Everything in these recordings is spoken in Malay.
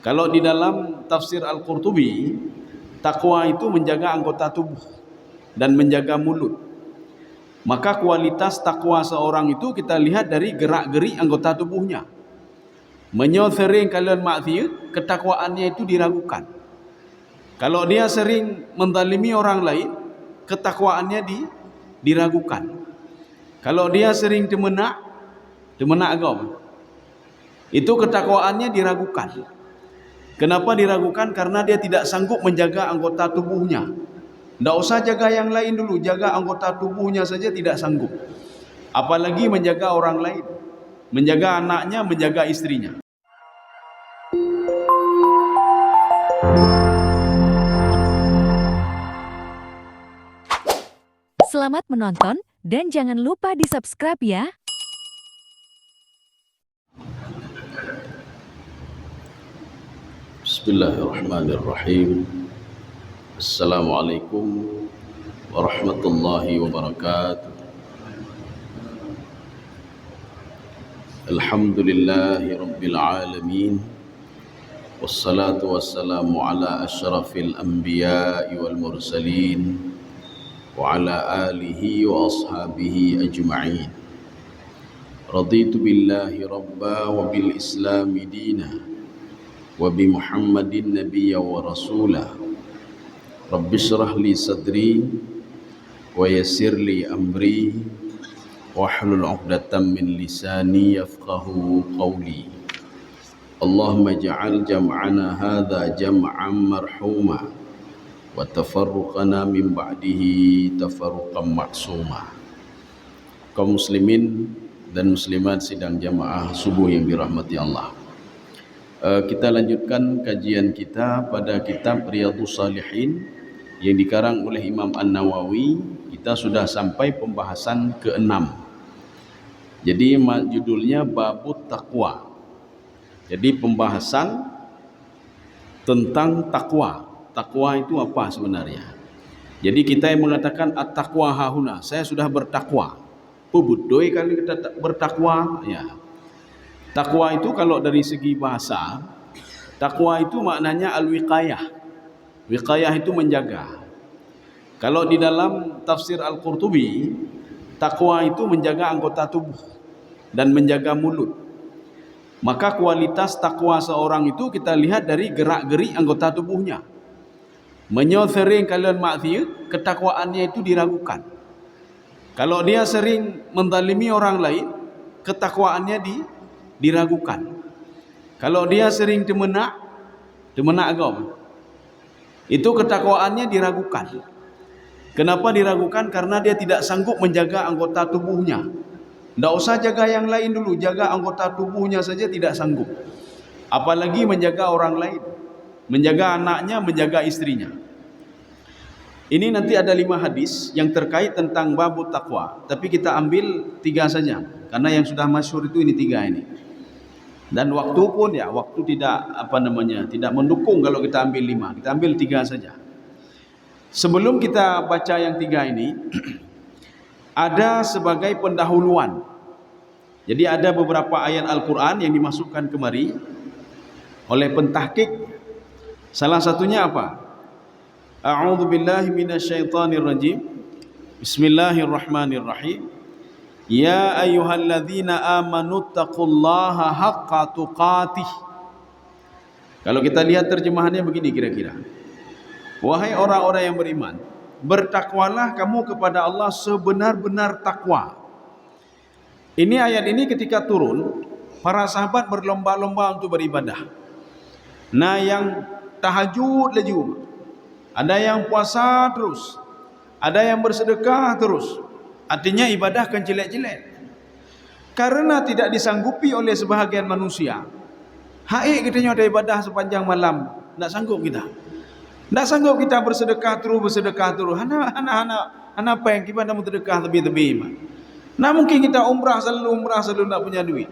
Kalau di dalam tafsir Al-Qurtubi, takwa itu menjaga anggota tubuh dan menjaga mulut. Maka kualitas takwa seorang itu kita lihat dari gerak-gerik anggota tubuhnya. Menyo sering kalian maksiat, ketakwaannya itu diragukan. Kalau dia sering menzalimi orang lain, ketakwaannya diragukan. Kalau dia sering demenak agama, itu ketakwaannya diragukan. Kenapa diragukan? Karena dia tidak sanggup menjaga anggota tubuhnya. Tidak usah jaga yang lain dulu, jaga anggota tubuhnya saja tidak sanggup. Apalagi menjaga orang lain, menjaga anaknya, menjaga istrinya. Selamat menonton dan jangan lupa di-subscribe ya. Bismillahirrahmanirrahim. Assalamualaikum warahmatullahi wabarakatuh. Alhamdulillahi rabbil alamin. Wassalatu wassalamu ala asyrafil anbiya'i wal mursalin wa ala alihi wa ashabihi ajma'in. Raditu billahi rabba wa bil islami dina wa bi Muhammadin nabiyya wa rasulah. Rabbi shrah li sadri wa yassir li amri wahlul 'uqdatam min lisani yafqahu qawli. Allahumma ja'al jam'ana hadza jam'an marhuma wa tafarruqana min ba'dihi tafarruqan ma'suma. Kaum muslimin dan muslimat sidang jamaah subuh yang dirahmati Allah. Kita lanjutkan kajian kita pada kitab Riyadhus Shalihin yang dikarang oleh Imam An-Nawawi. Kita sudah sampai pembahasan ke-6. Jadi judulnya Babut Taqwa. Jadi pembahasan tentang takwa. Takwa itu apa sebenarnya? Jadi kita yang mengatakan at-taqwa hahuna, saya sudah bertakwa. Pebudoi kali kita bertakwa, ya. Takwa itu kalau dari segi bahasa, takwa itu maknanya al-wiqayah. Wiqayah itu menjaga. Kalau di dalam tafsir Al-Qurtubi, takwa itu menjaga anggota tubuh dan menjaga mulut. Maka kualitas takwa seorang itu kita lihat dari gerak-gerik anggota tubuhnya. Menyo sering kalian maksiat, ketakwaannya itu diragukan. Kalau dia sering menzalimi orang lain, ketakwaannya diragukan. Kalau dia sering demenak agama, itu ketakwaannya diragukan. Kenapa diragukan? Karena dia tidak sanggup menjaga anggota tubuhnya. Tidak usah jaga yang lain dulu, jaga anggota tubuhnya saja tidak sanggup. Apalagi menjaga orang lain, menjaga anaknya, menjaga istrinya. Ini nanti ada 5 hadis yang terkait tentang babut taqwa, tapi kita ambil 3 saja, karena yang sudah masyhur itu ini 3 ini. Dan waktu pun ya, waktu tidak tidak mendukung kalau kita ambil 5, kita ambil 3 saja. Sebelum kita baca yang 3 ini, ada sebagai pendahuluan. Jadi ada beberapa ayat Al-Quran yang dimasukkan kemari oleh pentahqiq. Salah satunya apa? A'udzu billahi minasyaitonir rajim. Bismillahirrahmanirrahim. Ya ayyuhalladzina amanu taqullaha haqqa tuqatih. Kalau kita lihat terjemahannya begini kira-kira. Wahai orang-orang yang beriman, bertakwalah kamu kepada Allah sebenar-benar takwa. Ini ayat ini ketika turun, para sahabat berlomba-lomba untuk beribadah. Nah, yang tahajud laju, ada yang puasa terus, ada yang bersedekah terus. Artinya ibadah kan jelek-jelek. Karena tidak disanggupi oleh sebahagian manusia. Haik katanya ada ibadah sepanjang malam, tidak sanggup kita. Tidak sanggup kita bersedekah terus. Hana apa yang kita mau sedekah lebih-lebih. Nah mungkin kita umrah selalu tidak punya duit.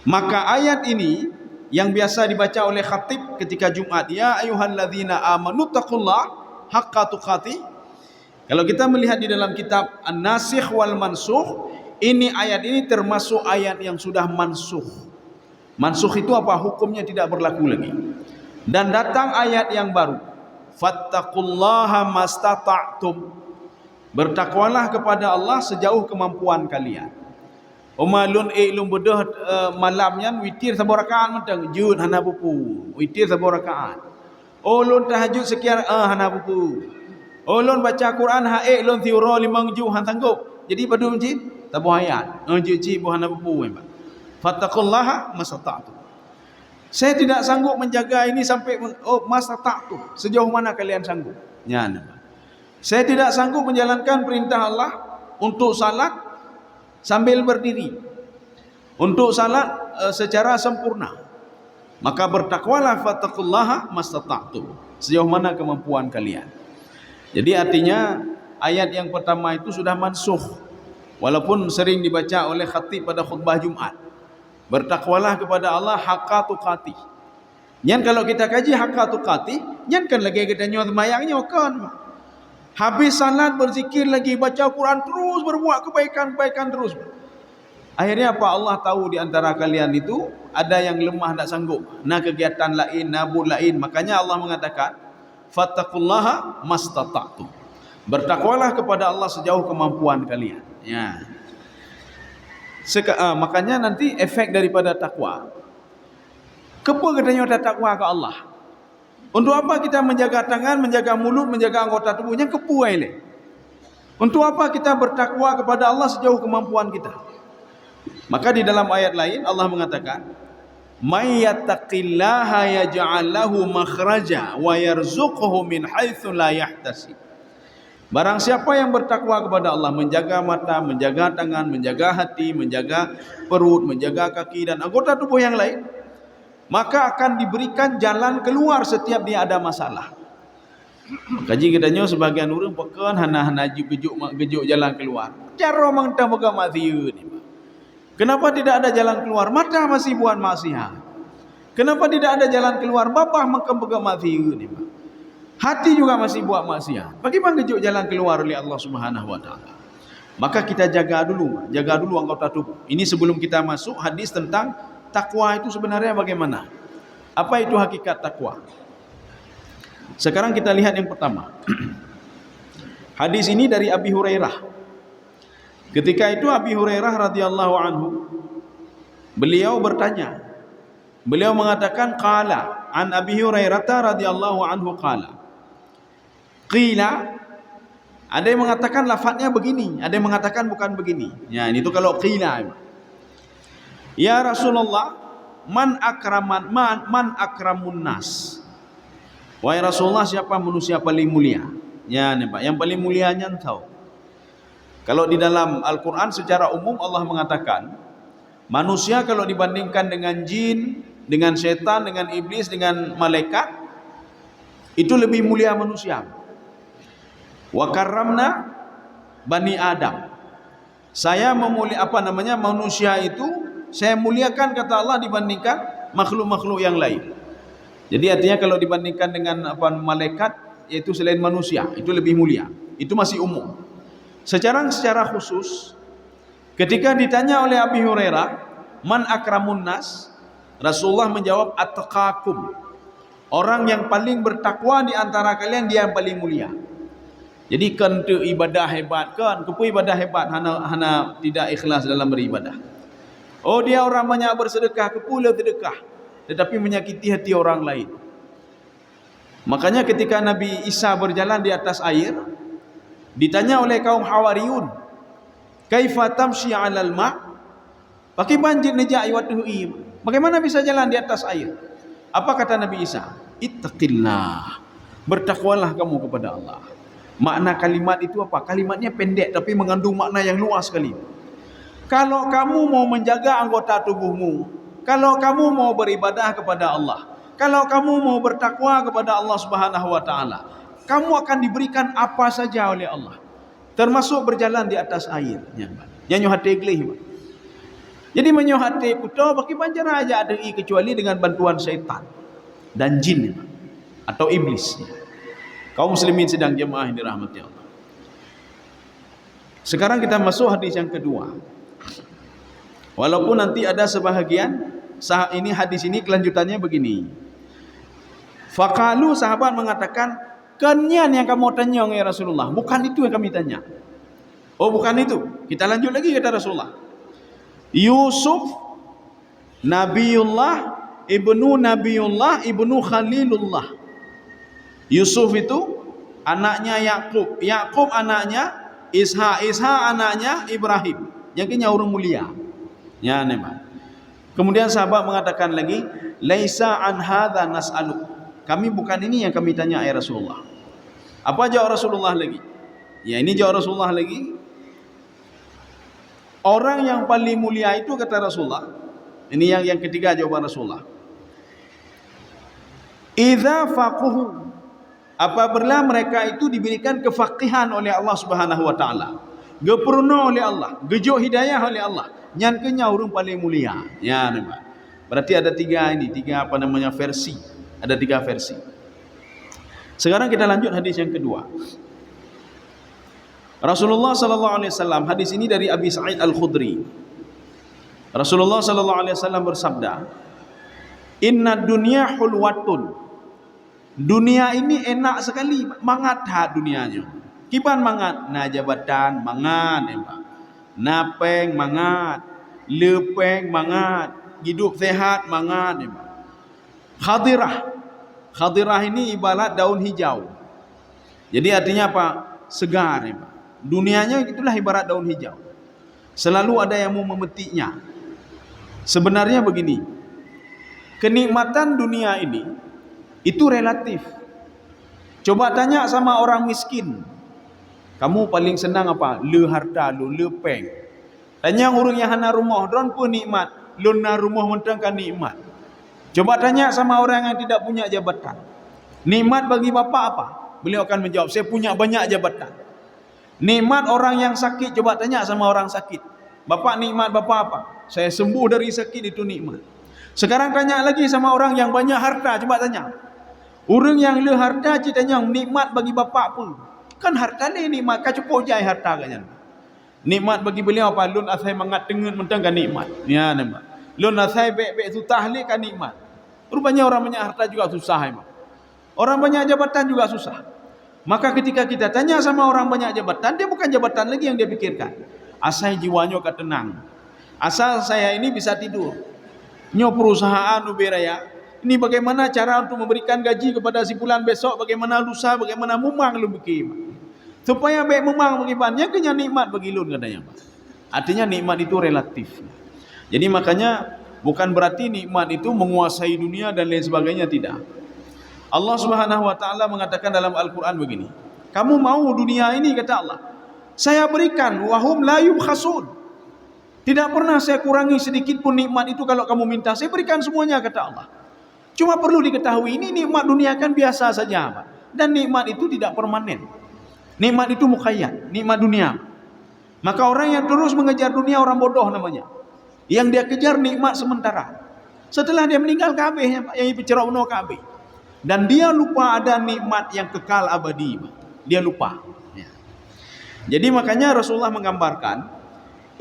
Maka ayat ini yang biasa dibaca oleh khatib ketika Jumat, ya ayyuhalladzina amanu taqullaha haqqa tuqatih. Kalau kita melihat di dalam kitab An-Nasikh wal Mansukh, ini ayat ini termasuk ayat yang sudah mansukh. Mansukh itu apa? Hukumnya tidak berlaku lagi. Dan datang ayat yang baru, fattaqullaha mastata'tum, bertakwalah kepada Allah sejauh kemampuan kalian. Umalun ilum bedah malamnya witir sabar rakaat mentang jud hana buku witir sabar rakaat. Ulun tahajud sekian hana buku. Ulun baca Quran hae lun thiura 5 juz han sanggup. Jadi padu masjid tabuh ayat. Juz buh hana buku. Fattaqullaha mastata'tum. Saya tidak sanggup menjaga ini sampai mastata'tum. Sejauh mana kalian sanggup? Ya. Saya tidak sanggup menjalankan perintah Allah untuk salat sambil berdiri, untuk salat secara sempurna. Maka bertakwalah fattaqullaha mastata'tum, sejauh mana kemampuan kalian. Jadi artinya ayat yang pertama itu sudah mansukh, walaupun sering dibaca oleh khatib pada khutbah Jumat. Bertakwalah kepada Allah haqqa tuqati. Nyan kalau kita kaji haqqa tuqati, nyan kan lagi kita nyoh semayangnya kan. Habis salat berzikir lagi, baca Quran terus, berbuat kebaikan-kebaikan terus. Akhirnya apa? Allah tahu di antara kalian itu ada yang lemah tak sanggup, nah kegiatan lain, nabud lain. Makanya Allah mengatakan fattaqullaha mastata'tum. Bertakwalah kepada Allah sejauh kemampuan kalian. Ya. Makanya nanti efek daripada takwa. Kepa katanya ada takwa ke Allah. Untuk apa kita menjaga tangan, menjaga mulut, menjaga anggota tubuhnya? Kepa ini. Untuk apa kita bertakwa kepada Allah sejauh kemampuan kita? Maka di dalam ayat lain Allah mengatakan, "May yattaqillaha yaj'al lahu makhraja wa yarzuqhu min haitsu la yahtasib." Barang siapa yang bertakwa kepada Allah, menjaga mata, menjaga tangan, menjaga hati, menjaga perut, menjaga kaki dan anggota tubuh yang lain, maka akan diberikan jalan keluar setiap dia ada masalah. Kaji katanya sebagian orang pekan hana gejuk jalan keluar. Cara mangta boga maksiat ni. Kenapa tidak ada jalan keluar? Mata masih buat maksiat. Kenapa tidak ada jalan keluar? Babah mangka boga maksiat ni. Hati juga masih buat maksiat. Bagaimana gejuk jalan keluar oleh Allah Subhanahu wa taala? Maka kita jaga dulu anggota tubuh. Ini sebelum kita masuk hadis tentang takwa itu sebenarnya bagaimana? Apa itu hakikat takwa? Sekarang kita lihat yang pertama. Hadis ini dari Abi Hurairah. Ketika itu Abi Hurairah radhiyallahu anhu, beliau bertanya. Beliau mengatakan qala an Abi Hurairah radhiyallahu anhu qala. Qila, ada yang mengatakan lafadznya begini, ada yang mengatakan bukan begini. Ya, ini itu kalau qila. Ya Rasulullah, man akramun nas. Wahai Rasulullah, siapa manusia paling mulia? Ya, nih Pak, yang paling mulianya tahu. Kalau di dalam Al-Qur'an secara umum Allah mengatakan, manusia kalau dibandingkan dengan jin, dengan setan, dengan iblis, dengan malaikat, itu lebih mulia manusia. Wa karramna bani Adam. Saya manusia itu saya muliakan kata Allah dibandingkan makhluk-makhluk yang lain. Jadi artinya kalau dibandingkan dengan malaikat, yaitu selain manusia, itu lebih mulia. Itu masih umum. Secara khusus, ketika ditanya oleh Abi Hurairah, man akramun nas? Rasulullah menjawab attaqakum. Orang yang paling bertakwa di antara kalian dia yang paling mulia. Jadi kan tu ibadah hebat kan, kepu ibadah hebat hana tidak ikhlas dalam beribadah. Oh dia orang banyak bersedekah, kepulah sedekah, tetapi menyakiti hati orang lain. Makanya ketika Nabi Isa berjalan di atas air, ditanya oleh kaum Hawariyun, kaifa tamshi 'alal ma'? Pakai banjir nejak iwatuhi. Bagaimana bisa jalan di atas air? Apa kata Nabi Isa? Ittaqillah. Bertakwalah kamu kepada Allah. Makna kalimat itu apa? Kalimatnya pendek tapi mengandung makna yang luas sekali. Kalau kamu mau menjaga anggota tubuhmu, kalau kamu mau beribadah kepada Allah, kalau kamu mau bertakwa kepada Allah Subhanahu wa taala, kamu akan diberikan apa saja oleh Allah. Termasuk berjalan di atas air. Nyanyo hati gelih. Jadi menyoh hati kuto bagi banjar aja ada kecuali dengan bantuan syaitan dan jin atau iblis. Kaum muslimin sedang jemaah yang dirahmati Allah. Sekarang kita masuk hadis yang kedua. Walaupun nanti ada sebahagian ini hadis ini kelanjutannya begini. Faqalu, sahabat mengatakan, kenyan yang kamu tanya ya Rasulullah, bukan itu yang kami tanya. Oh, bukan itu. Kita lanjut lagi, kata Rasulullah. Yusuf Nabiullah ibnu Khalilullah. Yusuf itu anaknya Yakub, Yakub anaknya Ishak, Ishak anaknya Ibrahim. Yang kini orang mulia. Ya, memang. Kemudian sahabat mengatakan lagi, laisa an hadza nas'alu. Kami bukan ini yang kami tanya ya Rasulullah. Apa jawab Rasulullah lagi? Ya, ini jawab Rasulullah lagi. Orang yang paling mulia itu, kata Rasulullah. Ini yang ketiga jawaban Rasulullah. Idza faquhu, apabila mereka itu diberikan kefaqihan oleh Allah Subhanahu wa taala, gepurna oleh Allah, gejuk hidayah oleh Allah, nyan kenya orang paling mulia. Ya, nampak. Berarti ada tiga versi. Ada tiga versi. Sekarang kita lanjut hadis yang kedua. Rasulullah sallallahu alaihi wasallam, hadis ini dari Abi Sa'id Al-Khudri. Rasulullah sallallahu alaihi wasallam bersabda, "Inna dunya hulwatun." Dunia ini enak sekali, mangat ha dunianya. Kipan mangat? Na jabatan mangat, napeng mangat, lepeng mangat, hidup sehat mangat. Khadirah. Khadirah ini ibarat daun hijau. Jadi artinya apa? Segar. Dunianya itulah ibarat daun hijau. Selalu ada yang mau memetiknya. Sebenarnya begini, kenikmatan dunia ini itu relatif. Coba tanya sama orang miskin, kamu paling senang apa? Le harta, le peng. Tanya orang yang hana rumah, don pun nikmat. Luna rumah mentang kan nikmat. Coba tanya sama orang yang tidak punya jabatan, nikmat bagi bapak apa? Beliau akan menjawab, saya punya banyak jabatan. Nikmat orang yang sakit, coba tanya sama orang sakit, bapak nikmat bapak apa? Saya sembuh dari sakit, itu nikmat. Sekarang tanya lagi sama orang yang banyak harta, coba tanya. Orang yang le harta ceritanya nikmat bagi bapak pun. Kan harta ni nikmat, kan cukup jai harta kan. Nikmat bagi beliau apa? Lun asai mangat tengen mentang kan nikmat. Ya nampak. Lun asai bek tu tahli kan nikmat. Rupanya orang banyak harta juga susah emang. Orang banyak jabatan juga susah. Maka ketika kita tanya sama orang banyak jabatan, dia bukan jabatan lagi yang dia pikirkan. Asal jiwanya tenang. Asal saya ini bisa tidur. Nyo perusahaan uberaya. Ini bagaimana cara untuk memberikan gaji kepada si bulan besok, bagaimana lusa, bagaimana memang lu bikin. Supaya baik memang bagaimana kenya nikmat bagi lun katanya. Artinya nikmat itu relatif. Jadi makanya bukan berarti nikmat itu menguasai dunia dan lain sebagainya, tidak. Allah Subhanahu wa taala mengatakan dalam Al-Qur'an begini. Kamu mau dunia ini, kata Allah, saya berikan, wahum la yubkhasun. Tidak pernah saya kurangi sedikit pun nikmat itu kalau kamu minta, saya berikan semuanya, kata Allah. Cuma perlu diketahui, ini nikmat dunia kan biasa saja, Pak. Dan nikmat itu tidak permanen. Nikmat itu mukhayyad, nikmat dunia. Maka orang yang terus mengejar dunia orang bodoh namanya. Yang dia kejar nikmat sementara. Setelah dia meninggal kabeh, yang bercerau kabeh. Dan dia lupa ada nikmat yang kekal abadi. Dia lupa. Ya. Jadi makanya Rasulullah menggambarkan,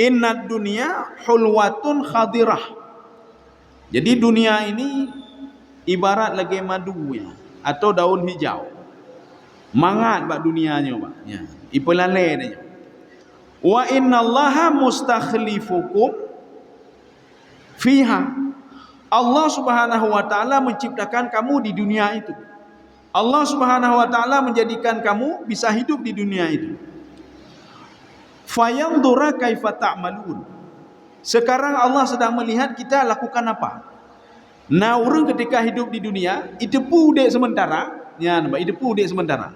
innad dunya hulwatun khadirah. Jadi dunia ini ibarat lagi madu ya, atau daun hijau. Mangat bak dunianya, Pak. Ya. Ipelale dia. Wa innallaha mustakhlifukum fiha. Allah Subhanahu wa taala menciptakan kamu di dunia itu. Allah Subhanahu wa taala menjadikan kamu bisa hidup di dunia itu. Fayanzura kaifa ta'malun. Sekarang Allah sedang melihat kita lakukan apa. Nah, orang ketika hidup di dunia, itu dek sementara, ya, itu dek sementara.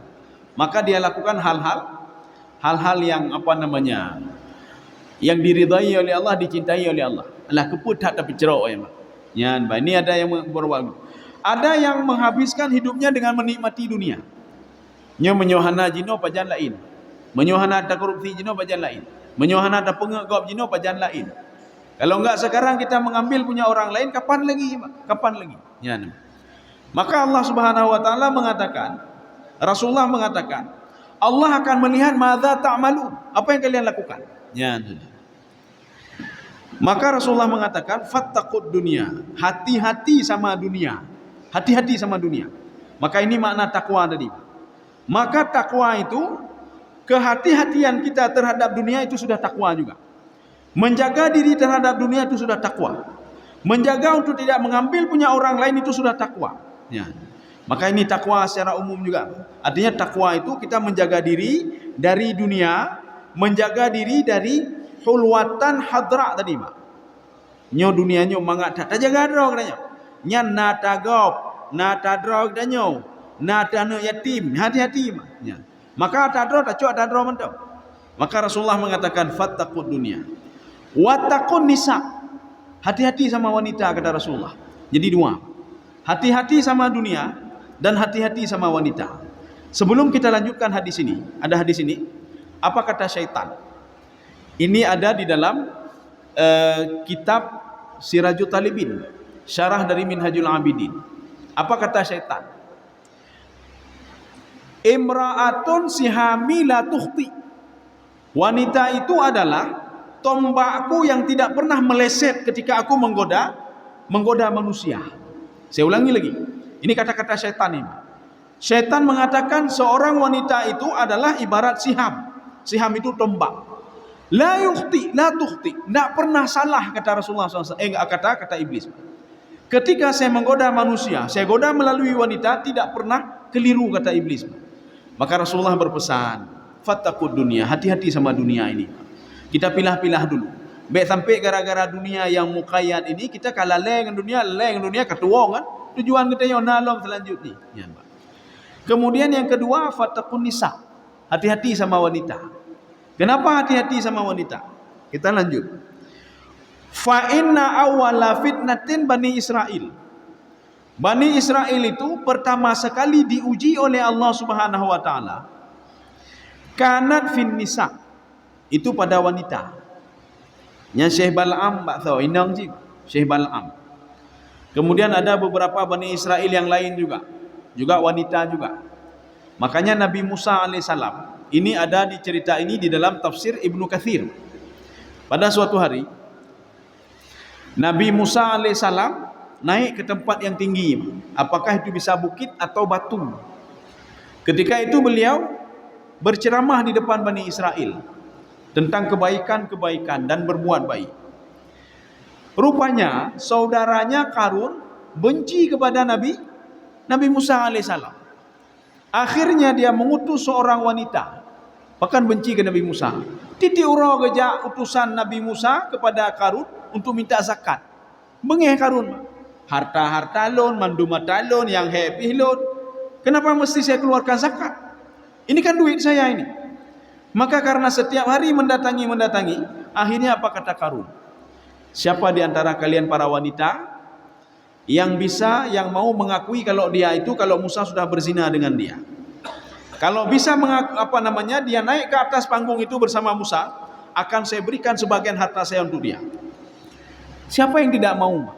Maka dia lakukan hal-hal yang apa namanya? Yang diridai oleh Allah, dicintai oleh Allah. Alah keput tak tapi cerok ya, Pak. Ya, ini ada yang berwaktu. Ada yang menghabiskan hidupnya dengan menikmati dunia. Nya menyohana jino pajan lain. Menyohana ada korupsi jino pajan lain. Menyohana ada pengegop jino pajan lain. Kalau enggak sekarang kita mengambil punya orang lain, kapan lagi, Pak? Kapan lagi? Ya. Maka Allah Subhanahu wa taala mengatakan, Rasulullah mengatakan, Allah akan melihat madza ta'malun. Apa yang kalian lakukan? Ya. Maka Rasulullah mengatakan, fattaqud dunya. Hati-hati sama dunia. Hati-hati sama dunia. Maka ini makna takwa tadi. Maka takwa itu kehati-hatian kita terhadap dunia itu sudah takwa juga. Menjaga diri terhadap dunia itu sudah takwa. Menjaga untuk tidak mengambil punya orang lain itu sudah takwa. Ya. Maka ini takwa secara umum juga. Artinya takwa itu kita menjaga diri dari dunia, menjaga diri dari hulwatan hadra tadi, Mak. Nyo dunia nyo mangat tak jaga drog katanya. Nya natagop, natadrog danyo, natano yatim, hati-hati, Mak. Ya. Maka tadro tak cuak tadro mentau. Maka Rasulullah mengatakan fattaqud dunia. Wattaqun nisa. Hati-hati sama wanita kata Rasulullah. Jadi dua. Hati-hati sama dunia dan hati-hati sama wanita. Sebelum kita lanjutkan hadis ini, ada hadis ini. Apa kata syaitan? Ini ada di dalam kitab Sirajul Talibin, syarah dari Minhajul Abidin. Apa kata syaitan? Imra'atun sihami la tukhti. Wanita itu adalah tombakku yang tidak pernah meleset ketika aku menggoda manusia. Saya ulangi lagi. Ini kata-kata syaitan ini. Syaitan mengatakan seorang wanita itu adalah ibarat siham. Siham itu tombak. La yukhti, la tukhti. Tidak pernah salah kata Rasulullah SAW. Kata iblis. Ketika saya menggoda manusia, saya goda melalui wanita, tidak pernah keliru kata iblis. Maka Rasulullah berpesan, fattaqud dunia, hati-hati sama dunia ini. Kita pilah-pilah dulu. Baik sampai gara-gara dunia yang muqayyad ini kita kalah leng dunia ketuang kan. Tujuan kita yang nalong selanjutnya. Ya, Pak. Kemudian yang kedua fattaqun nisa. Hati-hati sama wanita. Kenapa hati-hati sama wanita? Kita lanjut. Fa inna awwala fitnatin Bani Israel. Bani Israel itu pertama sekali diuji oleh Allah Subhanahu wa taala. Kanat fin nisa. Itu pada wanita. Yang Syekh Bal'am tak tahu inang je. Syekh Bal'am. Kemudian ada beberapa Bani Israel yang lain juga. Juga wanita juga. Makanya Nabi Musa alaihissalam, ini ada di cerita ini di dalam tafsir Ibnu Katsir. Pada suatu hari Nabi Musa alaihissalam naik ke tempat yang tinggi. Apakah itu bisa bukit atau batu? Ketika itu beliau berceramah di depan Bani Israel tentang kebaikan-kebaikan dan berbuat baik. Rupanya saudaranya Qarun benci kepada Nabi Musa alaihissalam. Akhirnya dia mengutus seorang wanita, bahkan benci ke Nabi Musa. Titi uro geja utusan Nabi Musa kepada Qarun untuk minta zakat. Bengeh Qarun, harta lon, mandu mata lon, yang happy lon. Kenapa mesti saya keluarkan zakat? Ini kan duit saya ini. Maka karena setiap hari mendatangi, akhirnya apa kata Qarun? Siapa di antara kalian para wanita yang mau mengakui kalau Musa sudah berzina dengan dia? Kalau bisa dia naik ke atas panggung itu bersama Musa, akan saya berikan sebagian harta saya untuk dia. Siapa yang tidak mau?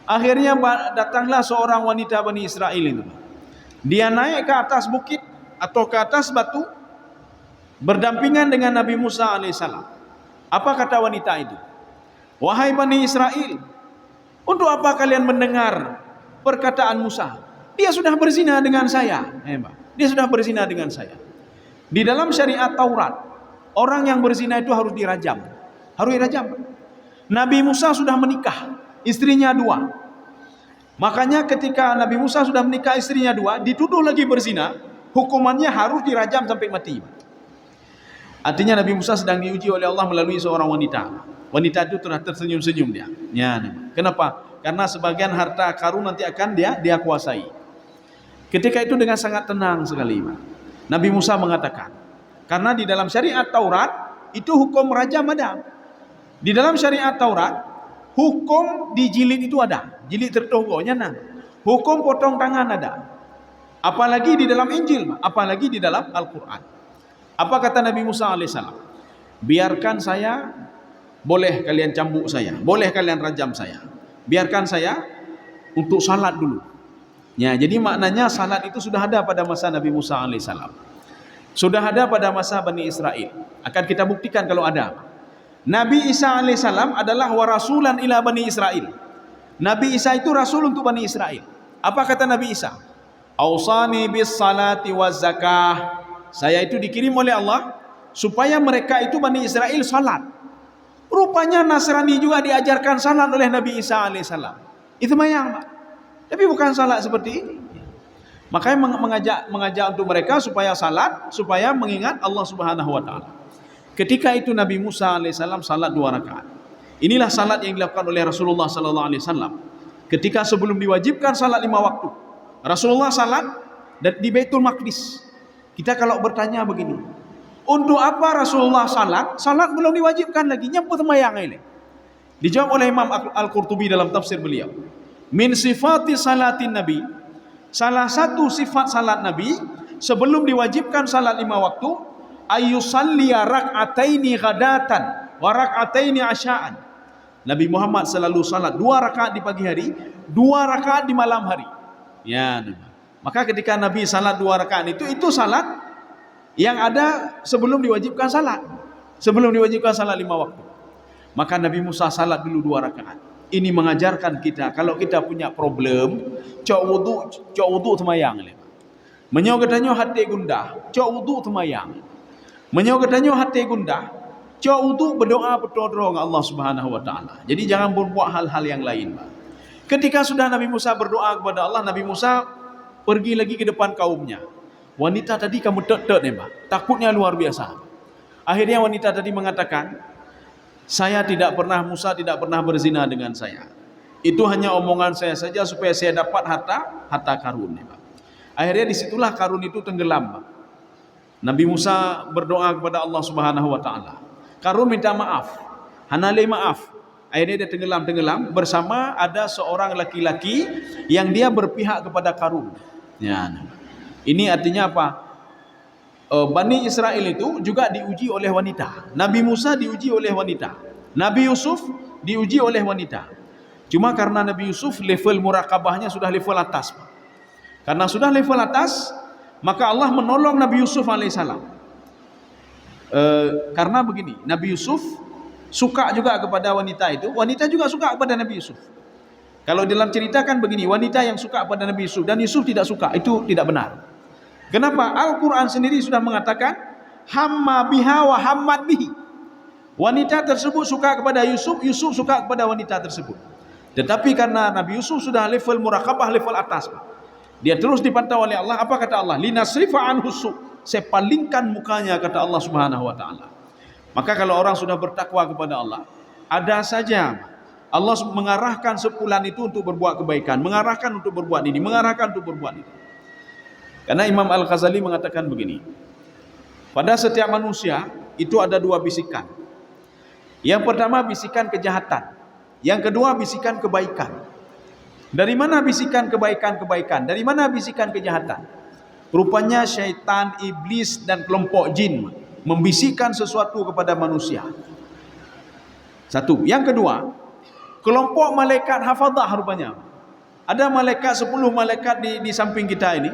Akhirnya datanglah seorang wanita Bani Israel itu. Dia naik ke atas bukit atau ke atas batu berdampingan dengan Nabi Musa alaihissalam. Apa kata wanita itu? Wahai Bani Israel, untuk apa kalian mendengar perkataan Musa? Dia sudah berzina dengan saya. Dia sudah berzina dengan saya. Di dalam syariat Taurat, orang yang berzina itu harus dirajam. Harus dirajam. Nabi Musa sudah menikah, istrinya 2. Makanya ketika Nabi Musa sudah menikah istrinya 2, dituduh lagi berzina, hukumannya harus dirajam sampai mati. Artinya Nabi Musa sedang diuji oleh Allah melalui seorang wanita. Wanita itu telah tersenyum-senyum dia. Ya, kenapa? Karena sebagian harta Qarun nanti akan dia kuasai. Ketika itu dengan sangat tenang sekali, Nabi Musa mengatakan, karena di dalam syariat Taurat itu hukum rajam ada. Di dalam syariat Taurat hukum dijilid itu ada, jilid tertogoknya hukum potong tangan ada. Apalagi di dalam Injil, apalagi di dalam Al-Quran. Apa kata Nabi Musa alaihissalam? Biarkan saya, boleh kalian cambuk saya, boleh kalian rajam saya, biarkan saya untuk salat dulu. Ya, jadi maknanya salat itu sudah ada pada masa Nabi Musa alaihissalam, sudah ada pada masa Bani Israel. Akan kita buktikan kalau ada. Nabi Isa alaihissalam adalah warasulan ila Bani Israel. Nabi Isa itu rasul untuk Bani Israel. Apa kata Nabi Isa? Ausani bis salati waz zakah. Saya itu dikirim oleh Allah supaya mereka itu Bani Israel salat. Rupanya Nasrani juga diajarkan salat oleh Nabi Isa alaihissalam. Itu mayang, Pak. Tapi bukan salat seperti ini. Makanya mengajak untuk mereka supaya salat, supaya mengingat Allah Subhanahu wa taala. Ketika itu Nabi Musa alaihissalam salat 2 rakaat. Inilah salat yang dilakukan oleh Rasulullah sallallahu alaihi wasallam. Ketika sebelum diwajibkan salat 5 waktu, Rasulullah salat di Baitul Maqdis. Kita kalau bertanya begini, untuk apa Rasulullah salat? Salat belum diwajibkan lagi, nyebut mayang ini. Dijawab oleh Imam Al-Qurtubi dalam tafsir beliau. Min sifati salatin Nabi, salah satu sifat salat Nabi sebelum diwajibkan salat 5 waktu, ayyusalliya rak'ataini ghadatan wa rak'ataini asya'an. Nabi Muhammad selalu salat 2 rakaat di pagi hari, 2 rakaat di malam hari. Ya, maka ketika Nabi salat 2 rakaat itu salat yang ada sebelum diwajibkan salat. Sebelum diwajibkan salat 5 waktu. Maka Nabi Musa salat dulu 2 rakaat. Ini mengajarkan kita kalau kita punya problem, cok wudu semayang. Menyo katanya hati gundah, cok wudu semayang. Menyo katanya hati gundah, cok wudu berdoa dengan Allah Subhanahu wa taala. Jadi jangan berbuat hal-hal yang lain, Pak. Ketika sudah Nabi Musa berdoa kepada Allah, Nabi Musa pergi lagi ke depan kaumnya. Wanita tadi kamu tek-tek nih, Pak. Takutnya luar biasa. Akhirnya wanita tadi mengatakan, Musa tidak pernah berzina dengan saya. Itu hanya omongan saya saja supaya saya dapat harta karun, Pak. Akhirnya disitulah karun itu tenggelam, Pak. Nabi Musa berdoa kepada Allah Subhanahu wa taala. Karun minta maaf. Hanale maaf. Akhirnya dia tenggelam bersama ada seorang laki-laki yang dia berpihak kepada Karun. Ya. Ini artinya apa? Bani Israel itu juga diuji oleh wanita. Nabi Musa diuji oleh wanita. Nabi Yusuf diuji oleh wanita. Cuma karena Nabi Yusuf level muraqabahnya sudah level atas. Karena sudah level atas, maka Allah menolong Nabi Yusuf alaihissalam. Karena begini, Nabi Yusuf suka juga kepada wanita itu, wanita juga suka kepada Nabi Yusuf. Kalau dalam cerita kan begini, wanita yang suka kepada Nabi Yusuf dan Yusuf tidak suka, itu tidak benar. Kenapa? Al-Quran sendiri sudah mengatakan hamma biha wa hammad bihi. Wanita tersebut suka kepada Yusuf, Yusuf suka kepada wanita tersebut. Tetapi karena Nabi Yusuf sudah level muraqabah, level atas, dia terus dipantau oleh Allah. Apa kata Allah? Linasrifa anhu su', saya palingkan mukanya, kata Allah Subhanahu wa taala. Maka kalau orang sudah bertakwa kepada Allah, ada saja Allah mengarahkan sepulan itu untuk berbuat kebaikan, mengarahkan untuk berbuat ini, mengarahkan untuk berbuat itu. Karena Imam Al-Ghazali mengatakan begini, pada setiap manusia itu ada 2 bisikan. Yang pertama bisikan kejahatan, yang kedua bisikan kebaikan. Dari mana bisikan kebaikan-kebaikan? Dari mana bisikan kejahatan? Rupanya syaitan, iblis dan kelompok jin membisikkan sesuatu kepada manusia. Satu. Yang kedua, kelompok malaikat hafadzah rupanya. Ada malaikat, 10 malaikat di samping kita ini.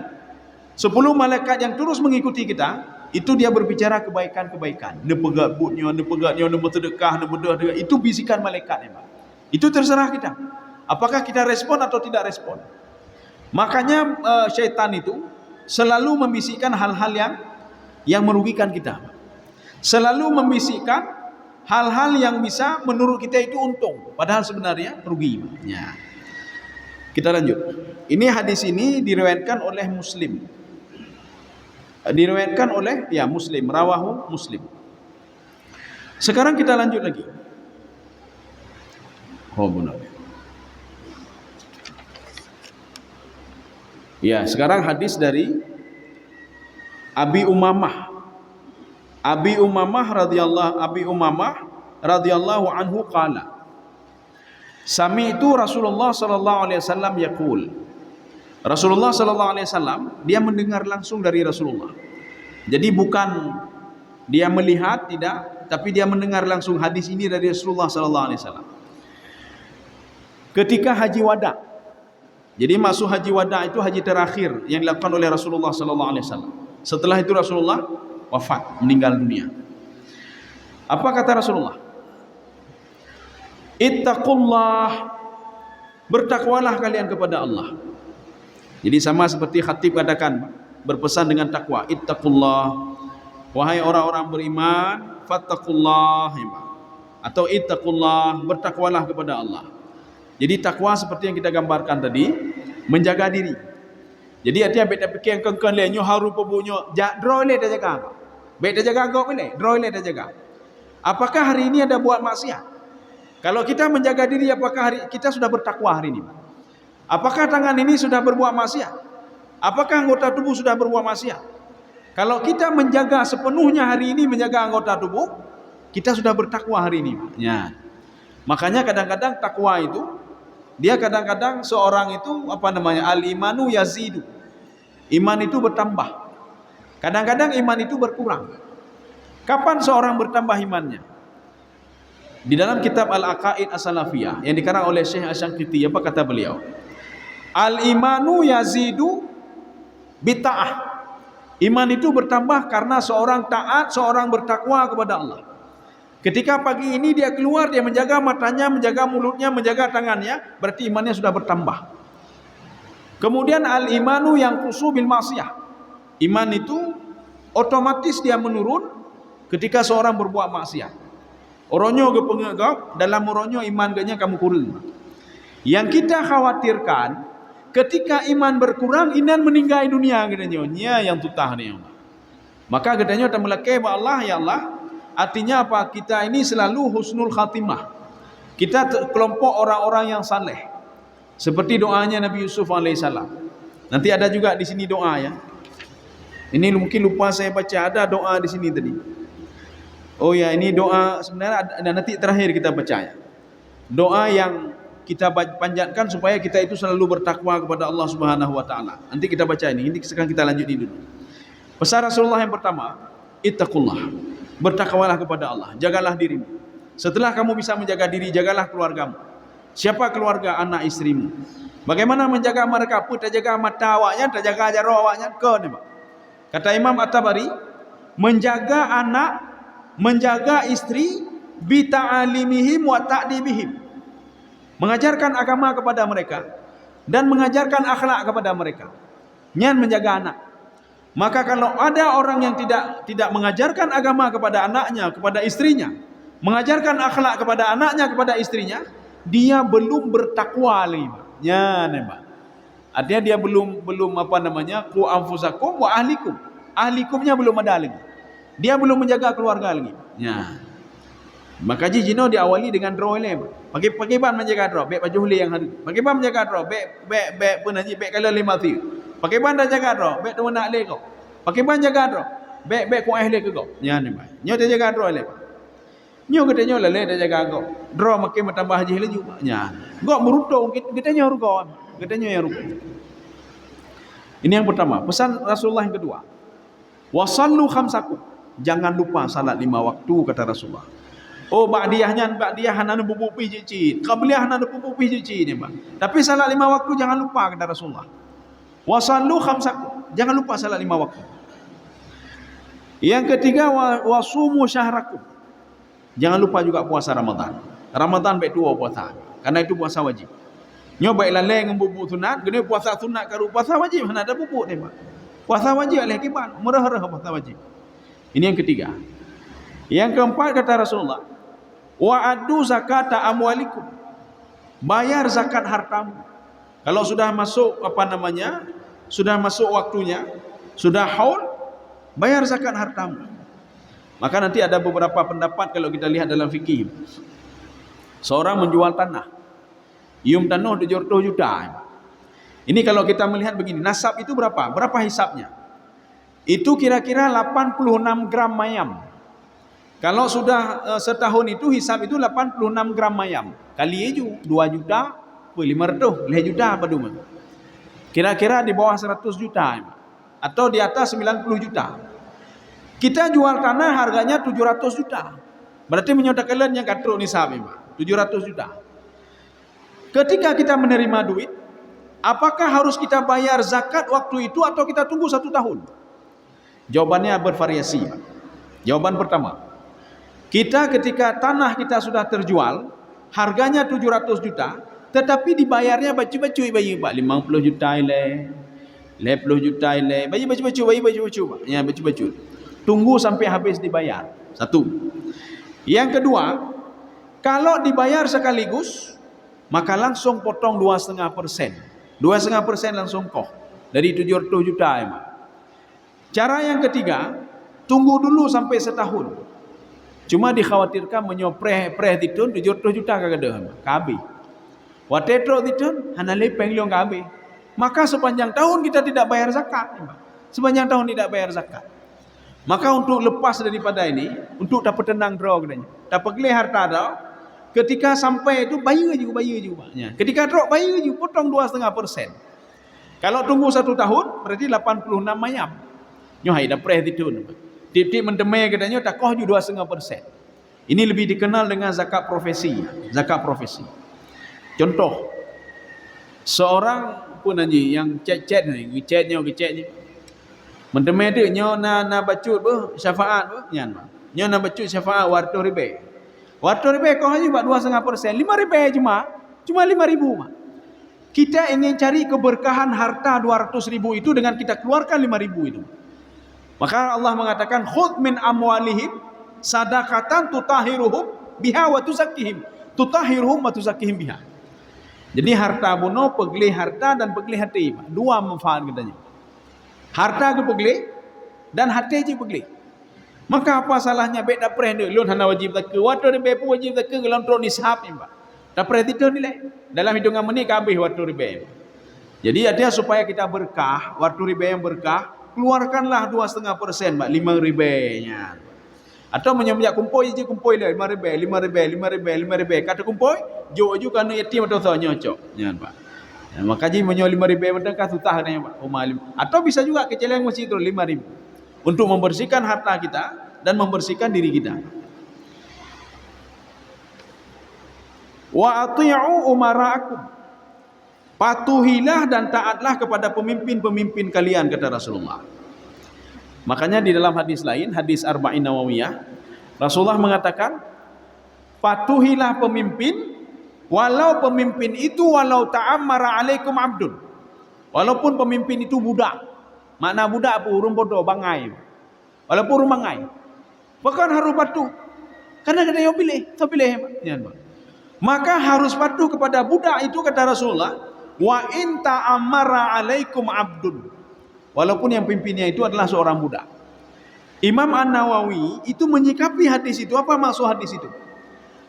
10 malaikat yang terus mengikuti kita, itu dia berbicara kebaikan-kebaikan. Ne pegat butnya, ne pegatnya, ne bersedekah, ne berdoa. Itu bisikan malaikat, Pak. Itu terserah kita. Apakah kita respon atau tidak respon? Makanya syaitan itu selalu membisikkan hal-hal yang merugikan kita. Selalu membisikkan hal-hal yang bisa menurut kita itu untung, padahal sebenarnya rugi. Ya. Kita lanjut. Ini hadis ini diriwayatkan oleh Muslim. Diriwayatkan oleh Muslim, rawahu Muslim. Sekarang kita lanjut lagi. Oh benar. Ya, sekarang hadis dari Abi Umamah radhiyallahu anhu qala, sami'tu Rasulullah sallallahu alaihi wasallam yaqul. Rasulullah sallallahu alaihi wasallam dia mendengar langsung dari Rasulullah. Jadi bukan dia melihat, tidak, tapi dia mendengar langsung hadis ini dari Rasulullah sallallahu alaihi wasallam. Ketika haji wada. Jadi maksud haji wada itu haji terakhir yang dilakukan oleh Rasulullah sallallahu alaihi wasallam. Setelah itu Rasulullah wafat, meninggal dunia. Apa kata Rasulullah? Ittaqullah, bertakwalah kalian kepada Allah. Jadi sama seperti khatib katakan, berpesan dengan takwa, ittaqullah, wahai orang-orang beriman, fattaqullah, atau ittaqullah, bertakwalah kepada Allah. Jadi takwa seperti yang kita gambarkan tadi, menjaga diri. Jadi artinya beta fikir kengkeng le nyo haru pebunyo, draw le dah jaga. Beta jaga gok le, draw le dah jaga. Apakah hari ini ada buat maksiat? Kalau kita menjaga diri, apakah hari kita sudah bertakwa hari ini? Apakah tangan ini sudah berbuat maksiat? Apakah anggota tubuh sudah berbuat maksiat? Kalau kita menjaga sepenuhnya hari ini, menjaga anggota tubuh, kita sudah bertakwa hari ini. Ya. Makanya kadang-kadang takwa itu, dia kadang-kadang seorang itu al-imanu yazidu. Iman itu bertambah. Kadang-kadang iman itu berkurang. Kapan seorang bertambah imannya? Di dalam kitab Al-Aqaid As-Salafiyah yang dikarang oleh Syekh Asy-Syanqiti, apa kata beliau? Al-imanu yazidu bita'ah. Iman itu bertambah karena seorang taat, seorang bertakwa kepada Allah. Ketika pagi ini dia keluar, dia menjaga matanya, menjaga mulutnya, menjaga tangannya, berarti imannya sudah bertambah. Kemudian al-imanu yang kusu bil ma'siyah. Iman itu otomatis dia menurun ketika seorang berbuat maksiat. Oronyo ke pengegap, dalam oronyo iman ganya kamu kurang. Yang kita khawatirkan, ketika iman berkurang, iman meninggal dunia katanya. Nya yang tutah ni. Maka katanya kita melekeh Allah, ya Allah. Artinya apa? Kita ini selalu husnul khatimah. Kita kelompok orang-orang yang saleh. Seperti doanya Nabi Yusuf alaihissalam. Nanti ada juga di sini doa ya. Ini mungkin lupa saya baca, ada doa di sini tadi. Oh ya, ini doa sebenarnya ada, nanti terakhir kita baca ya. Doa yang kita panjatkan supaya kita itu selalu bertakwa kepada Allah Subhanahu wa taala. Nanti kita baca ini sekarang kita lanjut ini dulu. Pesan Rasulullah yang pertama, ittaqullah. Bertakwalah kepada Allah, jagalah dirimu. Setelah kamu bisa menjaga diri, jagalah keluargamu. Siapa keluarga? Anak istrimu. Bagaimana menjaga mereka? Pun tak jaga mata awaknya, tak jaga ajar awaknya ke ni. Kata Imam At-Tabari, menjaga anak, menjaga istri, bi ta'alimihim wa ta'dibihim. Mengajarkan agama kepada mereka dan mengajarkan akhlak kepada mereka. Nyan menjaga anak. Maka kalau ada orang yang tidak mengajarkan agama kepada anaknya, kepada istrinya, mengajarkan akhlak kepada anaknya, kepada istrinya, dia belum bertakwa lagi. Ya, nembak. Artinya dia belum ku anfusakum wa ahlikum. Ahlikumnya belum ada lagi. Dia belum menjaga keluarga lagi. Ya. Maka jino diawali dengan drolem. Pagi ban menjaga draw, bek baju huli yang hari. Pagi ban menjaga draw, bek penaji bek kala 5 tiu. Pagi ban dah jaga draw, bek tu nak le kau. Pagi ban jaga draw, bek ku le ke kau. Ya ni mai. Nyo dia jaga draw le. Nyo katanya le dah jaga kau. Draw makin bertambah haji lagi. Ya. Gok merutong katanya rugo. Katanya yang rugo. Ini yang pertama, pesan Rasulullah yang kedua. Wasallu khamsakum. Jangan lupa salat 5 waktu kata Rasulullah. Oh ba'diyahnya hana bubuk pi cici. Qabliyah hana bubuk pi cici ni Pak. Tapi salat 5 waktu jangan lupa kata Rasulullah. Wasallu khamsakum. Jangan lupa salat 5 waktu. Yang ketiga wasumu syahrakum. Jangan lupa juga puasa Ramadan. Ramadan baik tua puasa. Karena itu puasa wajib. Nyoba ilaleng bubuk sunat, gini puasa sunat karu puasa wajib hana ada bubuk ni Pak. Puasa wajib oleh kiban, murah-murah puasa wajib. Ini yang ketiga. Yang keempat kata Rasulullah, wa addu zakata amwalikum. Bayar zakat hartamu. Kalau sudah masuk sudah masuk waktunya, sudah haul, bayar zakat hartamu. Maka nanti ada beberapa pendapat kalau kita lihat dalam fikih. Seorang menjual tanah. Ium tanah 700 juta. Ini kalau kita melihat begini, nasab itu berapa? Berapa hisapnya? Itu kira-kira 86 gram mayam. Kalau sudah setahun itu hisap itu 86 gram mayam. Kali itu 2 juta, 500, 5 juta apa dulu? Kira-kira di bawah 100 juta atau di atas 90 juta. Kita jual tanah harganya 700 juta. Berarti menyodakkan yang katruk nisab 700 juta. Ketika kita menerima duit, apakah harus kita bayar zakat waktu itu atau kita tunggu 1 tahun? Jawabannya bervariasi. Jawaban pertama, kita ketika tanah kita sudah terjual, harganya 700 juta, tetapi dibayarnya bacu-bacu bayi 50 juta ile, 10 juta ile, bayi baju-baju. Ya, baju-baju. Tunggu sampai habis dibayar. Satu. Yang kedua, kalau dibayar sekaligus, maka langsung potong 2,5%. 2,5% langsung koh dari 700 juta ya, Mak. Cara yang ketiga, tunggu dulu sampai setahun. Cuma dikhawatirkan menyopreh ditun 700 juta kagak kabe. Watetro ditun hana lepeng liong kabe. Maka sepanjang tahun kita tidak bayar zakat. Sepanjang tahun tidak bayar zakat. Maka untuk lepas daripada ini, untuk dapat tenang draw katanya. Dapat gelih harta dah. Ketika sampai itu bayar juga. Ya. Ketika draw bayar juga potong 2,5%. Kalau tunggu 1 tahun berarti 86 mayam. Nyohai dah preh ditun. Tip-tip mendemai katanya tak koh juga 2,5%. Ini lebih dikenal dengan zakat profesi. Zakat profesi. Contoh, seorang pun anji yang chat ni, gecetnya. Mendemai dia nyo na bacut bah syafaat bah nyan bah. Nyo na bacut syafaat warto ribe. Warto ribe koh aja buat 2,5%. 5 ribu cuma 5.000 mah. Kita ingin cari keberkahan harta 200.000 itu dengan kita keluarkan 5.000 itu. Maka Allah mengatakan khudh min amwalihim sadaqatan tutahiruhum biha wa tuzakkihim. Tutahiruhum wa tuzakkihim biha. Jadi harta buno pegli harta dan pegli hati. Dua manfaat katanya. Harta ke pegli dan hati je pegli. Maka apa salahnya bek dak preh lun hana wajib zakat. Waktu ribe pun wajib zakat gelantro nisab ni, Pak. Dak preh itu nilai. Dalam hitungan menit kabeh waktu ribe. Jadi ada supaya kita berkah, waktu ribe yang berkah, keluarkanlah 2,5%, Pak, 5.000-nya. Atau menyamjak kumpoi je kumpoi le 5.000. Kata kumpoi, jo kana yatim atau so nyocok. Jangan, Pak. Ya, maka ji menyo 5.000 mendengkah tutah katanya, Pak. Atau bisa juga keceleng masjid itu 5.000. Untuk membersihkan harta kita dan membersihkan diri kita. Wa ati'u umara'akum. Patuhilah dan taatlah kepada pemimpin-pemimpin kalian, kata Rasulullah. Makanya di dalam hadis lain, hadis Arba'in Nawawiyah, Rasulullah mengatakan, patuhilah pemimpin, walau pemimpin itu walau ta'ammara alaikum abdun. Walaupun pemimpin itu budak. Makna budak apa? Urung bodoh, bangai. Walaupun urung bangai. Bahkan harus patuh. Karena kena yang pilih, so pilih. Maka harus patuh kepada budak itu, kata Rasulullah. Wa in ta'ammara alaikum abdun. Walaupun yang pimpinnya itu adalah seorang budak. Imam An-Nawawi itu menyikapi hadis itu. Apa maksud hadis itu?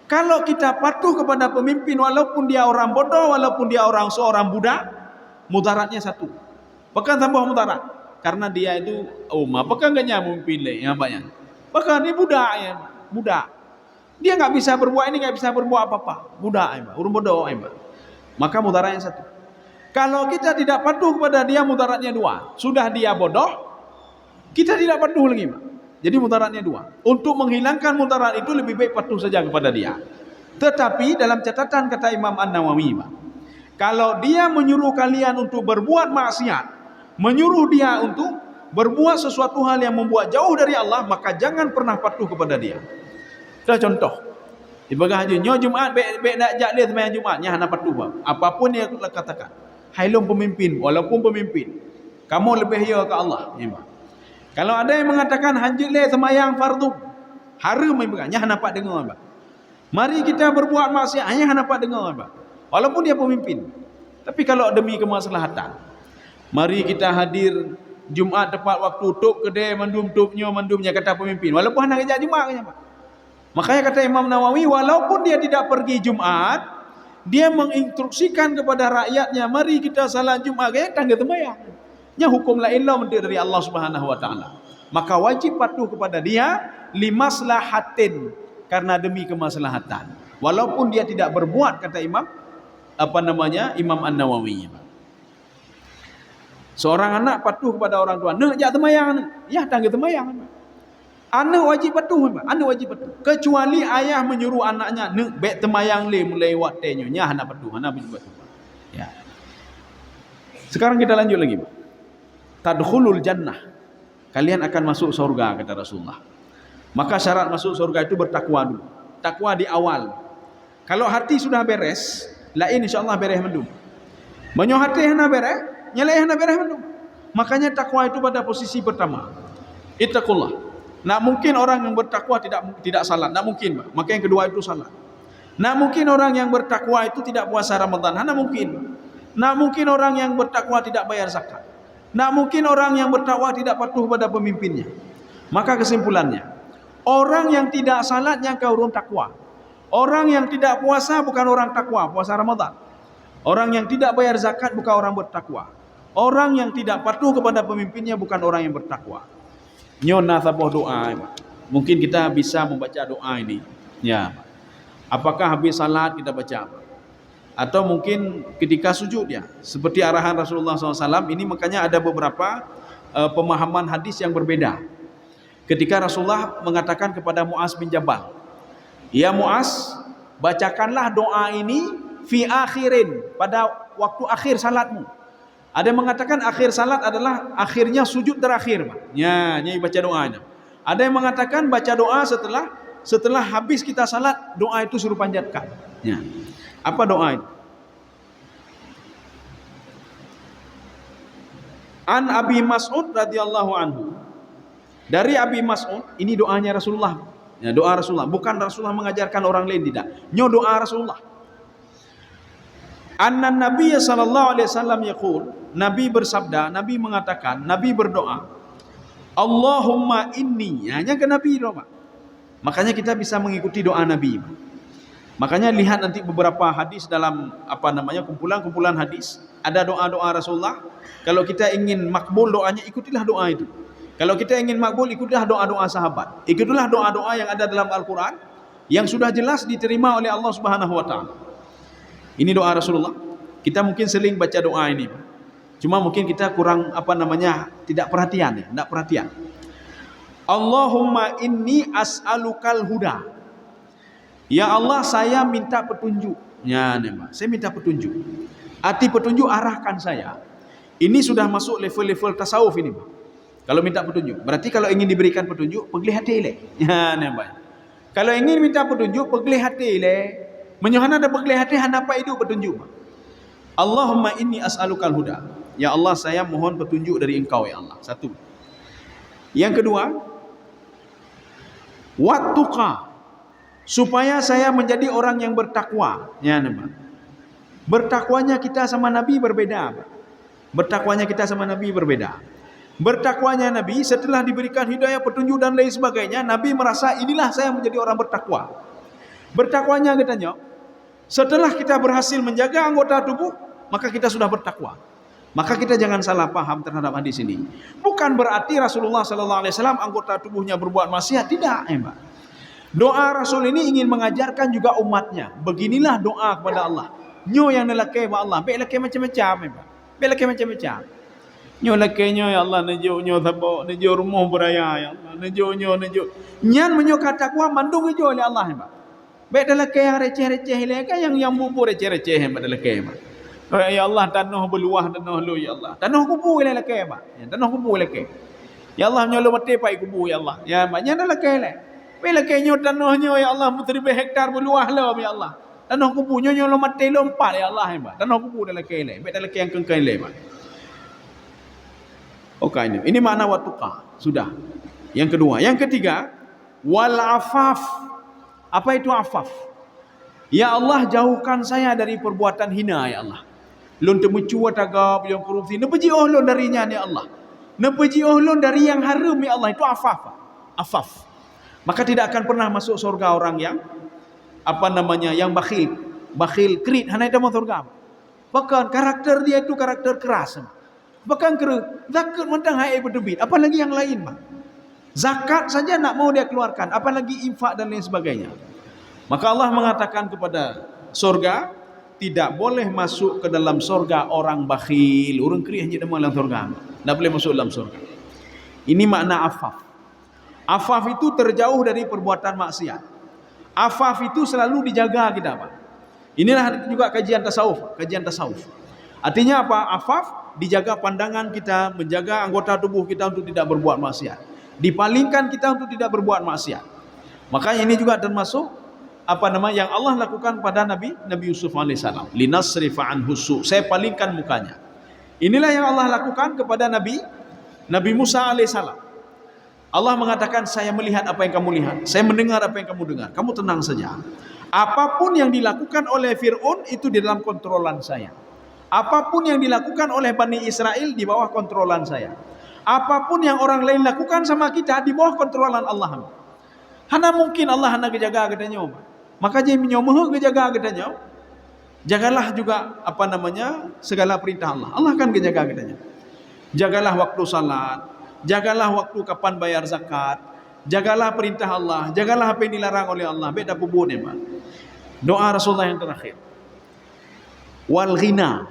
Kalau kita patuh kepada pemimpin walaupun dia orang bodoh, walaupun dia seorang budak, mudaratnya satu. Bahkan tambah mudarat. Karena dia itu apakah enggak nyambung pilih yang banyak. Bahkan dia budak ya, budak. Dia enggak bisa berbuat ini, enggak bisa berbuat apa-apa. Budak ya, urung bodoh ya. Maka mudaratnya satu. Kalau kita tidak patuh kepada dia, mudaratnya dua. Sudah dia bodoh, kita tidak patuh lagi, Pak. Jadi mudaratnya dua. Untuk menghilangkan mudarat itu lebih baik patuh saja kepada dia. Tetapi dalam catatan kata Imam An-Nawawi, Pak, kalau dia menyuruh kalian untuk berbuat maksiat, menyuruh dia untuk berbuat sesuatu hal yang membuat jauh dari Allah, maka jangan pernah patuh kepada dia. Kita contoh. Ibadah haji, nyo Jumaat bek nak jak dia sembahyang Jumaatnya hana patuh, Pak. Apapun yang katakan. Hailung pemimpin, walaupun pemimpin, kamu lebih ya ke Allah. Kalau ada yang mengatakan hanjit le sembahyang fardu, haram ibaganya hana pak dengar, Pak. Mari kita berbuat maksiat, hanya hana pak dengar, Pak. Walaupun dia pemimpin. Tapi kalau demi kemaslahatan, mari kita hadir Jumaat tepat waktu tuk kedai mandumnya kata pemimpin. Walaupun hana kerja Jumaat kanya, Pak. Makanya kata Imam Nawawi, walaupun dia tidak pergi Jumaat, dia menginstruksikan kepada rakyatnya, mari kita salat Jumaat gaya tangga tembayang. Nya hukum la ilah menteri dari Allah Subhanahu wa taala. Maka wajib patuh kepada dia limaslahatin, karena demi kemaslahatan. Walaupun dia tidak berbuat, kata Imam Imam An-Nawawi. Seorang anak patuh kepada orang tua, "Nak jak tembayang." Ya, tangga tembayang. Anak wajib patuh, anak wajib patuh. Kecuali ayah menyuruh anaknya, "Nak bek temayang le mulai waktunya." Nya anak patuh, anak wajib patuh. Ya. Sekarang kita lanjut lagi, Pak. Tadkhulul jannah. Kalian akan masuk surga, kata Rasulullah. Maka syarat masuk surga itu bertakwa dulu. Takwa di awal. Kalau hati sudah beres, lain insyaallah beres mendum. Menyo hati hana beres, nyalai hana beres mendum. Makanya takwa itu pada posisi pertama. Ittaqullah. Nak mungkin orang yang bertakwa tidak salat, nak mungkin. Maka yang kedua itu salat. Nak mungkin orang yang bertakwa itu tidak puasa Ramadan, nak mungkin. Nak mungkin orang yang bertakwa tidak bayar zakat. Nak mungkin orang yang bertakwa tidak patuh pada pemimpinnya. Maka kesimpulannya, orang yang tidak salatnya kau orang takwa. Orang yang tidak puasa bukan orang takwa, puasa Ramadan. Orang yang tidak bayar zakat bukan orang bertakwa. Orang yang tidak patuh kepada pemimpinnya bukan orang yang bertakwa. Nyona sabuh doa. Mungkin kita bisa membaca doa ini. Ya. Apakah habis salat kita baca? Atau mungkin ketika sujud ya. Seperti arahan Rasulullah SAW. Ini makanya ada beberapa pemahaman hadis yang berbeda. Ketika Rasulullah mengatakan kepada Muaz bin Jabal, ya Muaz, bacakanlah doa ini fi akhirin, pada waktu akhir salatmu. Ada yang mengatakan akhir salat adalah akhirnya sujud terakhir. Ya, nyai baca doanya. Ada yang mengatakan baca doa setelah habis kita salat, doa itu suruh panjatkan. Ya. Apa doa itu? An Abi Mas'ud radhiyallahu anhu. Dari Abi Mas'ud, ini doanya Rasulullah. Ya, doa Rasulullah, bukan Rasulullah mengajarkan orang lain, tidak. Nyo doa Rasulullah. Anna Nabi sallallahu alaihi wasallam yaqul, Nabi bersabda, Nabi mengatakan, Nabi berdoa, Allahumma inni, hanya ke Nabi doa. Makanya kita bisa mengikuti doa Nabi. Makanya lihat nanti beberapa hadis dalam kumpulan-kumpulan hadis, ada doa-doa Rasulullah. Kalau kita ingin makbul doanya, ikutilah doa itu. Kalau kita ingin makbul, ikutilah doa-doa sahabat. Ikutilah doa-doa yang ada dalam Al-Quran yang sudah jelas diterima oleh Allah Subhanahu wa taala. Ini doa Rasulullah. Kita mungkin sering baca doa ini. Cuma mungkin kita kurang tidak perhatian ya, tidak perhatian. Allahumma inni as'alukal huda. Ya Allah, saya minta petunjuk. Ya, saya minta petunjuk. Arti petunjuk, arahkan saya. Ini sudah masuk level-level tasawuf ini, Pak. Kalau minta petunjuk, berarti kalau ingin diberikan petunjuk, pergi hati le. Ya, nampak. Kalau ingin minta petunjuk, pergi hati le. Menyohana ada pergi hati, hanapa itu petunjuk. Allahumma inni as'alukal huda. Ya Allah, saya mohon petunjuk dari Engkau ya Allah. Satu. Yang kedua, wattuqa, supaya saya menjadi orang yang bertakwa. Ya, nampak. Bertakwanya kita sama Nabi berbeda. Bertakwanya kita sama Nabi berbeda. Bertakwanya Nabi setelah diberikan hidayah, petunjuk dan lain sebagainya, Nabi merasa inilah saya menjadi orang bertakwa. Bertakwanya katanya, setelah kita berhasil menjaga anggota tubuh, maka kita sudah bertakwa. Maka kita jangan salah paham terhadap hadis ini. Bukan berarti Rasulullah SAW anggota tubuhnya berbuat maksiat, tidak, Mbak. Doa Rasul ini ingin mengajarkan juga umatnya. Beginilah doa kepada Allah. Nyo yang nelakai ba Allah, be lakai macam-macam, Mbak. Be lakai macam-macam. Nyo lakainya ya Allah, nejo nyo thabo, nejo rumah beraya ya Allah, nejo. Nyan menyo takwa mandung nejo oleh Allah, Mbak. Baik dalam yang receh-receh kan yang bubur receh-receh Mbak dalam Mbak. Ya Allah, tanah berluah tanah lu ya Allah. Tanah kubur oleh lakai Mbak. Ya, tanah kubur lakai. Ya Allah, nyo lu mati pai kubur ya Allah. Ya Mbak, nyan dalam lakai. Baik lakai nyo tanahnya ya Allah, 1000 hektar berluah lah ya Allah. Tanah kubur nyo lu mati lompat ya Allah, Mbak. Tanah kubur dalam lakai. Baik dalam yang kengkai Mbak. Oke, ini makna wattuqa. Sudah. Yang kedua, yang ketiga, wal afaf. Apa itu afaf? Ya Allah, jauhkan saya dari perbuatan hina ya Allah. Lun temucu tagap yang korupsi. Nepeji lun darinya ya Allah. Nepeji lun dari yang haram ya Allah. Itu afaf. Afaf. Maka tidak akan pernah masuk surga orang yang yang bakhil. Bakhil, kerit, hanya itu masuk surga. Bahkan karakter dia itu karakter keras. Bahkan zakat mentang hai berdebit, apalagi yang lain, Pak. Zakat saja nak mau dia keluarkan, apalagi infak dan lain sebagainya. Maka Allah mengatakan kepada surga, tidak boleh masuk ke dalam surga orang bakhil, orang kerih je dalam surga. Tak boleh masuk dalam surga. Ini makna afaf. Afaf itu terjauh dari perbuatan maksiat. Afaf itu selalu dijaga kita, Pak. Inilah juga kajian tasawuf. Artinya apa? Afaf, dijaga pandangan kita, menjaga anggota tubuh kita untuk tidak berbuat maksiat. Dipalingkan kita untuk tidak berbuat maksiat. Maka ini juga termasuk yang Allah lakukan pada Nabi Yusuf alaihissalam. Linasrifa anhu su', saya palingkan mukanya. Inilah yang Allah lakukan kepada Nabi Musa alaihissalam. Allah mengatakan, saya melihat apa yang kamu lihat, saya mendengar apa yang kamu dengar. Kamu tenang saja. Apapun yang dilakukan oleh Fir'aun itu di dalam kontrolan saya. Apapun yang dilakukan oleh Bani Israel di bawah kontrolan saya. Apapun yang orang lain lakukan sama kita di bawah kontrolan Allah. Hana mungkin Allah hana kejaga katanya. Maka dia menyomoh kejaga katanya. Jagalah juga segala perintah Allah. Allah akan kejaga katanya. Jagalah waktu salat, jagalah waktu kapan bayar zakat, jagalah perintah Allah, jagalah apa yang dilarang oleh Allah. Beda pubune, Pak. Doa Rasulullah yang terakhir. Wal ghina.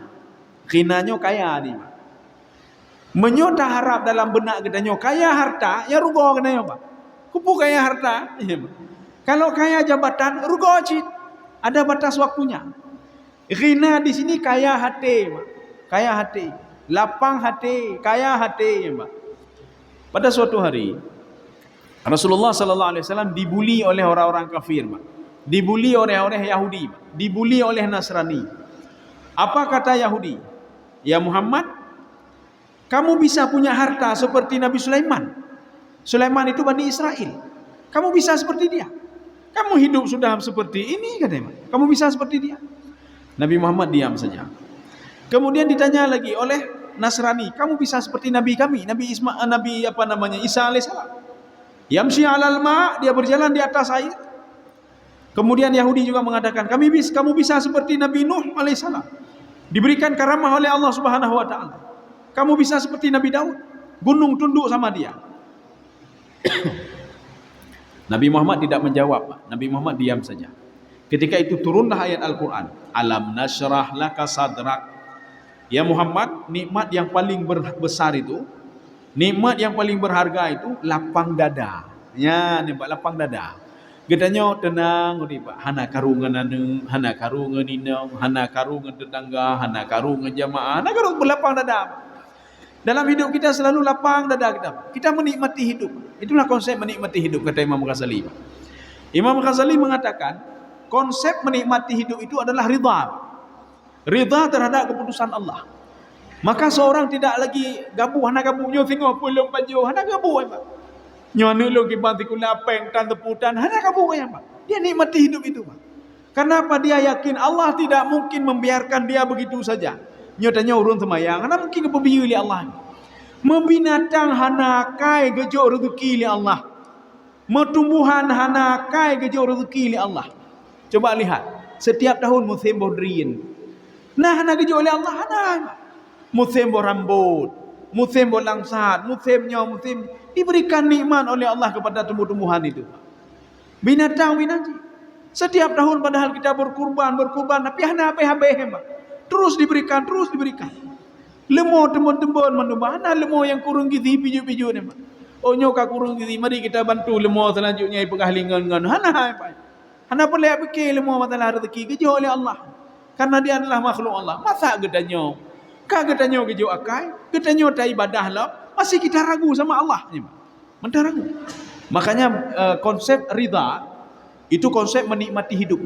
Ghinanya kaya ni, Pak. Menyota harap dalam benak katanya kaya harta, ya rugo katanya, Pak. Kupu kaya harta, ya, Pak. Kalau kaya jabatan, rugo cit. Ada batas waktunya. Ghina di sini kaya hati, Pak. Kaya hati, lapang hati, kaya hati, ya, Pak. Pada suatu hari Rasulullah sallallahu alaihi wasallam dibuli oleh orang-orang kafir, Pak. Dibuli oleh orang Yahudi, Pak. Dibuli oleh Nasrani. Apa kata Yahudi? Ya Muhammad, kamu bisa punya harta seperti Nabi Sulaiman. Sulaiman itu Bani Israel. Kamu bisa seperti dia. Kamu hidup sudah seperti ini, katanya. Kamu bisa seperti dia. Nabi Muhammad diam saja. Kemudian ditanya lagi oleh Nasrani, kamu bisa seperti Nabi kami, Isa alaihissalam. Yamshi 'alal ma', dia berjalan di atas air. Kemudian Yahudi juga mengatakan, kamu bisa seperti Nabi Nuh alaihissalam. Diberikan karamah oleh Allah Subhanahu wa taala. Kamu bisa seperti Nabi Daud, gunung tunduk sama dia. Nabi Muhammad tidak menjawab, Nabi Muhammad diam saja. Ketika itu turunlah ayat Al-Quran. Alam nasyrah laka sadrak. Ya Muhammad, nikmat yang paling besar itu, nikmat yang paling berharga itu lapang dada. Ya, nampak lapang dada. Gedanya tenang, Pak. Hana karungan anu, hana karungan inang, hana karungan tetangga, hana karungan jamaah, hana karungan berlapang dada. Dalam hidup kita selalu lapang dada kita. Kita menikmati hidup. Itulah konsep menikmati hidup, kata Imam Ghazali. Imam Ghazali mengatakan, konsep menikmati hidup itu adalah ridha. Ridha terhadap keputusan Allah. Maka seorang tidak lagi gabuh, hana gabuhnya tengok pulung baju, hana gabuh, Pak. Nyonu lo kibanti kula peng tan teputan, hana gabuh, Pak. Dia nikmati hidup itu, Pak. Kenapa dia yakin Allah tidak mungkin membiarkan dia begitu saja. Nyotanya urun semayang, hana mungkin kepebiyu oleh Allah. Membinatang hana kai gejok rezeki oleh Allah. Metumbuhan hana kai gejok rezeki oleh Allah. Coba lihat, setiap tahun musim bodrin. Nah, hana gejok oleh Allah, hana. Musim berambut, musim berlangsat, musimnya musim diberikan nikmat oleh Allah kepada tumbuh-tumbuhan itu. Binatang. Setiap tahun padahal kita berkurban, tapi hana apa-apa. Terus diberikan. Lemo teman-teman menubah, hana lemo yang kurung gizi piju-piju ni. Oh nyoka kurung gizi, mari kita bantu lemo selanjutnya pengahlingan. Hana boleh fikir lemo masalah rezeki gejok oleh Allah. Karena dia adalah makhluk Allah. Masa gedanya? Gedanya gejok akai, gedanya tak ibadah lah. Masih kita ragu sama Allah. Mentah ragu. Makanya konsep ridha itu konsep menikmati hidup.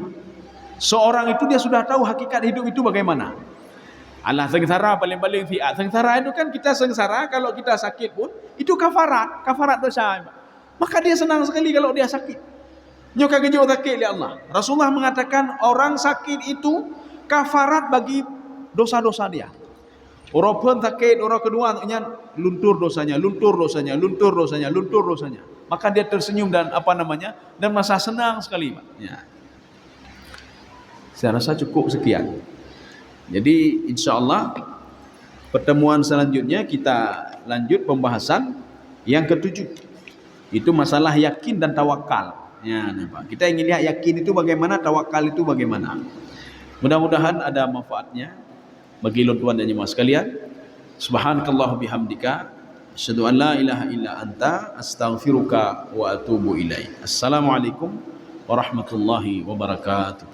Seorang itu dia sudah tahu hakikat hidup itu bagaimana. Allah sengsara paling-paling fi'at. Sengsara itu kan kita sengsara kalau kita sakit pun itu kafarat dosa. Maka dia senang sekali kalau dia sakit. Nyoka gejok sakit oleh Allah. Rasulullah mengatakan orang sakit itu kafarat bagi dosa-dosa dia. Orang pun sakit, orang kedua luntur dosanya. Maka dia tersenyum dan dan merasa senang sekali, Pak. Ya. Saya rasa cukup sekian. Jadi insya-Allah pertemuan selanjutnya kita lanjut pembahasan yang ketujuh. Itu masalah yakin dan tawakal. Ya, Pak. Kita ingin lihat yakin itu bagaimana, tawakal itu bagaimana. Mudah-mudahan ada manfaatnya bagi tuan dan jemaah sekalian. Subhanakallah bihamdika asyhadu an la ilaha illa anta astaghfiruka wa atubu ilaik. Assalamualaikum warahmatullahi wabarakatuh.